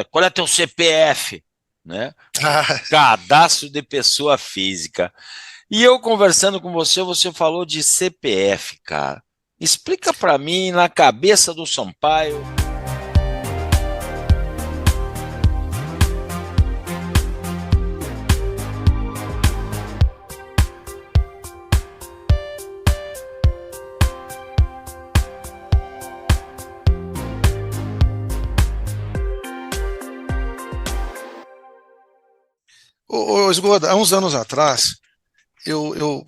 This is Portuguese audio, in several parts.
Qual é teu CPF? Né? Ah, Cadastro de pessoa física. E eu conversando com você, você falou de CPF, cara. Explica para mim, na cabeça do Sampaio. Esgoda, há uns anos atrás, eu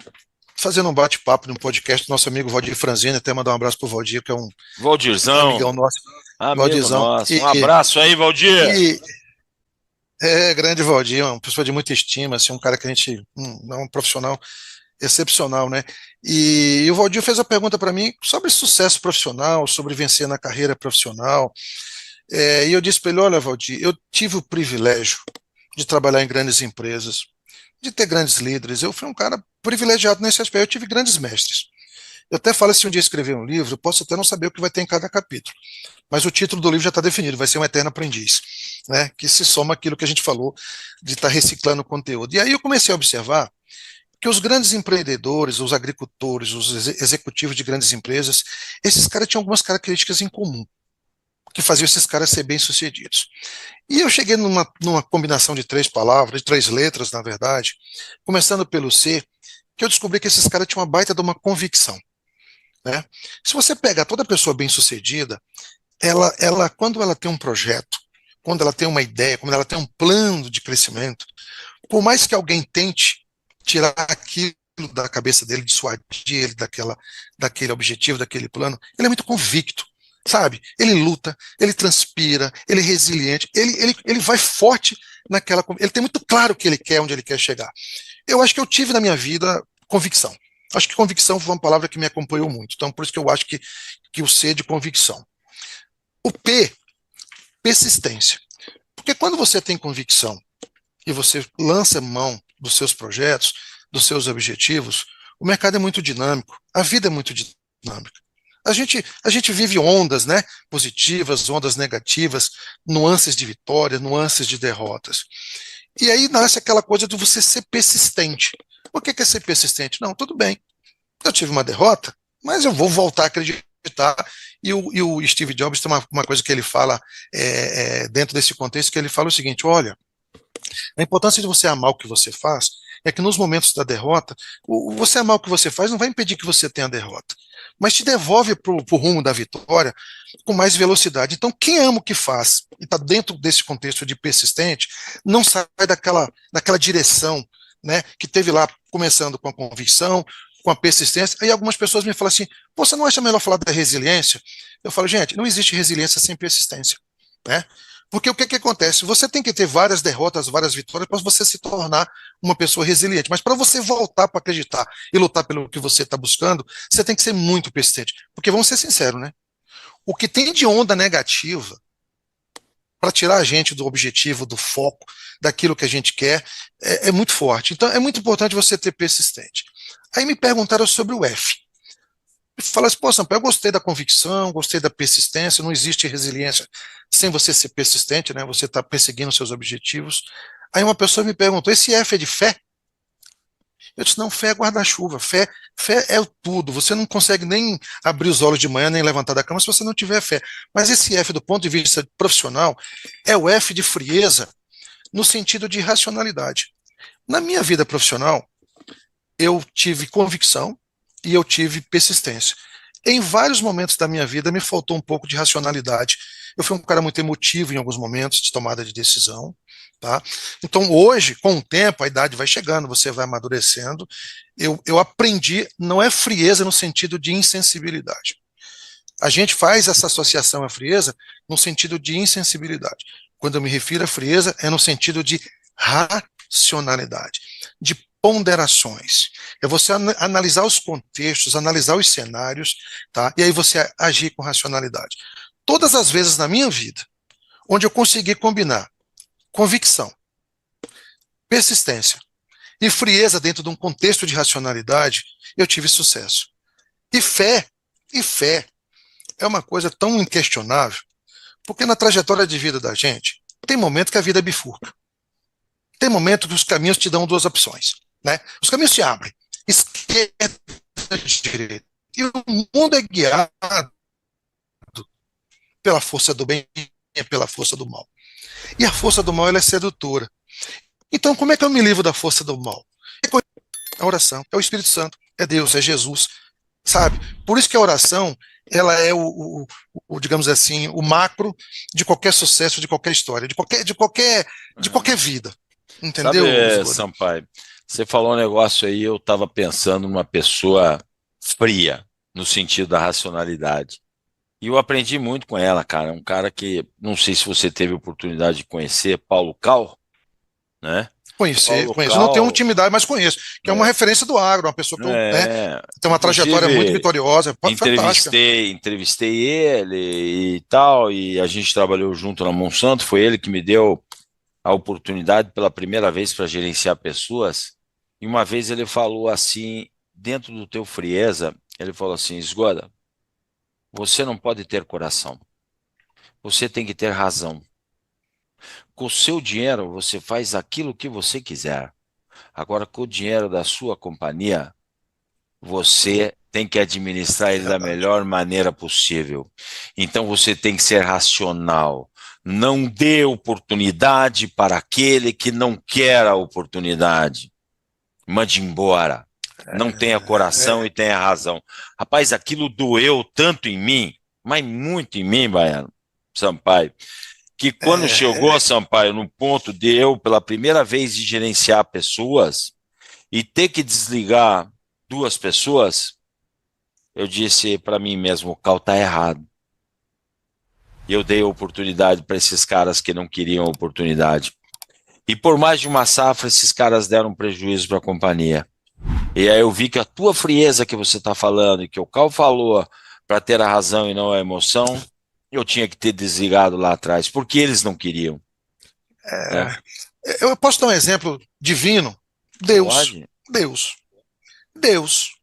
fazendo um bate-papo num podcast do nosso amigo Valdir Franzini, até mandar um abraço pro Valdir, que é um Valdirzão, amigão nosso, amigo Valdirzão. nosso. Um abraço aí, Valdir. E grande Valdir, uma pessoa de muita estima, assim, um cara que a gente, é um profissional excepcional, né? E o Valdir fez a pergunta para mim sobre sucesso profissional, sobre vencer na carreira profissional. E eu disse para ele: olha, Valdir, eu tive o privilégio de trabalhar em grandes empresas, de ter grandes líderes. Eu fui um cara privilegiado nesse aspecto. Eu tive grandes mestres. Eu até falo, se um dia escrever um livro, eu posso até não saber o que vai ter em cada capítulo, mas o título do livro já está definido, vai ser Um Eterno Aprendiz, né? Que se soma aquilo que a gente falou de estar reciclando o conteúdo. E aí eu comecei a observar que os grandes empreendedores, os agricultores, os executivos de grandes empresas, esses caras tinham algumas características em comum, que faziam esses caras ser bem-sucedidos. E eu cheguei numa combinação de três palavras, de três letras, na verdade, começando pelo C, que eu descobri que esses caras tinham uma baita de uma convicção, né? Se você pega toda pessoa bem-sucedida, quando ela tem um projeto, quando ela tem uma ideia, quando ela tem um plano de crescimento, por mais que alguém tente tirar aquilo da cabeça dele, dissuadir ele daquele objetivo, daquele plano, ele é muito convicto, sabe? Ele luta, ele transpira, ele é resiliente, ele vai forte naquela. Ele tem muito claro o que ele quer, onde ele quer chegar. Eu acho que eu tive na minha vida convicção. Acho que convicção foi uma palavra que me acompanhou muito. Então, por isso que eu acho que o C é de convicção. O P, persistência. Porque quando você tem convicção e você lança mão dos seus projetos, dos seus objetivos, o mercado é muito dinâmico, a vida é muito dinâmica. A gente vive ondas, né? Positivas, ondas negativas, nuances de vitória, nuances de derrotas. E aí nasce aquela coisa de você ser persistente. O que é ser persistente? Não, tudo bem. Eu tive uma derrota, mas eu vou voltar a acreditar. E o Steve Jobs tem uma coisa que ele fala dentro desse contexto, que ele fala o seguinte: olha, a importância de você amar o que você faz é que nos momentos da derrota, você amar o que você faz não vai impedir que você tenha a derrota, mas te devolve para o rumo da vitória com mais velocidade. Então, quem ama o que faz e está dentro desse contexto de persistente, não sai daquela direção, né, que teve lá, começando com a convicção, com a persistência. Aí algumas pessoas me falam assim: você não acha melhor falar da resiliência? Eu falo: gente, não existe resiliência sem persistência, né? Porque o que acontece? Você tem que ter várias derrotas, várias vitórias para você se tornar uma pessoa resiliente. Mas para você voltar para acreditar e lutar pelo que você está buscando, você tem que ser muito persistente. Porque vamos ser sinceros, né? O que tem de onda negativa para tirar a gente do objetivo, do foco, daquilo que a gente quer, é muito forte. Então é muito importante você ter persistente. Aí me perguntaram sobre o F. Fala assim: pô, Sampaio, eu gostei da convicção, gostei da persistência, não existe resiliência sem você ser persistente, né? Você está perseguindo seus objetivos. Aí uma pessoa me perguntou: esse F é de fé? Eu disse: não, fé é guarda-chuva, fé é o tudo. Você não consegue nem abrir os olhos de manhã, nem levantar da cama se você não tiver fé. Mas esse F, do ponto de vista profissional, é o F de frieza, no sentido de racionalidade. Na minha vida profissional, eu tive convicção e eu tive persistência. Em vários momentos da minha vida me faltou um pouco de racionalidade. Eu fui um cara muito emotivo em alguns momentos de tomada de decisão, tá? Então hoje, com o tempo, a idade vai chegando, você vai amadurecendo. Eu aprendi, não é frieza no sentido de insensibilidade. A gente faz essa associação à frieza no sentido de insensibilidade. Quando eu me refiro à frieza, é no sentido de racionalidade, de ponderações. É você analisar os contextos, analisar os cenários, tá? E aí você agir com racionalidade. Todas as vezes na minha vida, onde eu consegui combinar convicção, persistência e frieza dentro de um contexto de racionalidade, eu tive sucesso. E fé é uma coisa tão inquestionável, porque na trajetória de vida da gente, tem momento que a vida bifurca. Tem momento que os caminhos te dão duas opções, né? Os caminhos se abrem, esquerda e direita. E o mundo é guiado pela força do bem e pela força do mal. E a força do mal, ela é sedutora. Então, como é que eu me livro da força do mal? É a oração, é o Espírito Santo, é Deus, é Jesus, sabe? Por isso que a oração, ela é digamos assim, o macro de qualquer sucesso, de qualquer história, de qualquer vida. Sabe, Entendeu, Zgoda? Sampaio, você falou um negócio aí, eu estava pensando numa pessoa fria, no sentido da racionalidade. E eu aprendi muito com ela, cara. Um cara que, não sei se você teve oportunidade de conhecer, Paulo Cal, né? Paulo Conheço. Não tenho Cal, intimidade, mas conheço. Que é uma é, referência do agro, uma pessoa que né, tem uma trajetória muito inclusive, vitoriosa, fantástica. entrevistei ele e tal, e a gente trabalhou junto na Monsanto. Foi ele que me deu a oportunidade pela primeira vez para gerenciar pessoas. E uma vez ele falou assim, dentro do teu frieza, ele falou assim, Esgoda, você não pode ter coração, você tem que ter razão. Com o seu dinheiro, você faz aquilo que você quiser. Agora, com o dinheiro da sua companhia, você tem que administrar É ele da verdade. melhor maneira possível. Então, você tem que ser racional. Não dê oportunidade para aquele que não quer a oportunidade. Mande embora. Não tenha coração e É, tenha razão. Rapaz, aquilo doeu tanto em mim, mas muito em mim, Baiano, Sampaio, que quando chegou a é, Sampaio no ponto de eu, pela primeira vez, de gerenciar pessoas e ter que desligar duas pessoas, eu disse para mim mesmo, o Cal está errado. E eu dei oportunidade para esses caras que não queriam oportunidade. E por mais de uma safra, esses caras deram prejuízo para a companhia. E aí eu vi que a tua frieza que você está falando e que o Cal falou para ter a razão e não a emoção, eu tinha que ter desligado lá atrás, porque eles não queriam, né? eu posso dar um exemplo divino? Deus, Pode. Deus, Deus,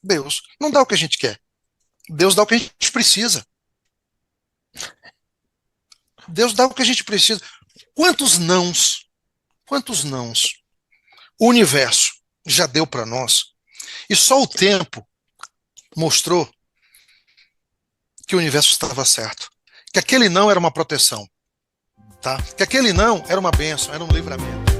Deus. Não dá o que a gente quer. Deus dá o que a gente precisa. Deus dá o que a gente precisa. Quantos nãos, quantos nãos o universo já deu para nós e só o tempo mostrou que o universo estava certo. Que aquele não era uma proteção, tá? Que aquele não era uma bênção, era um livramento.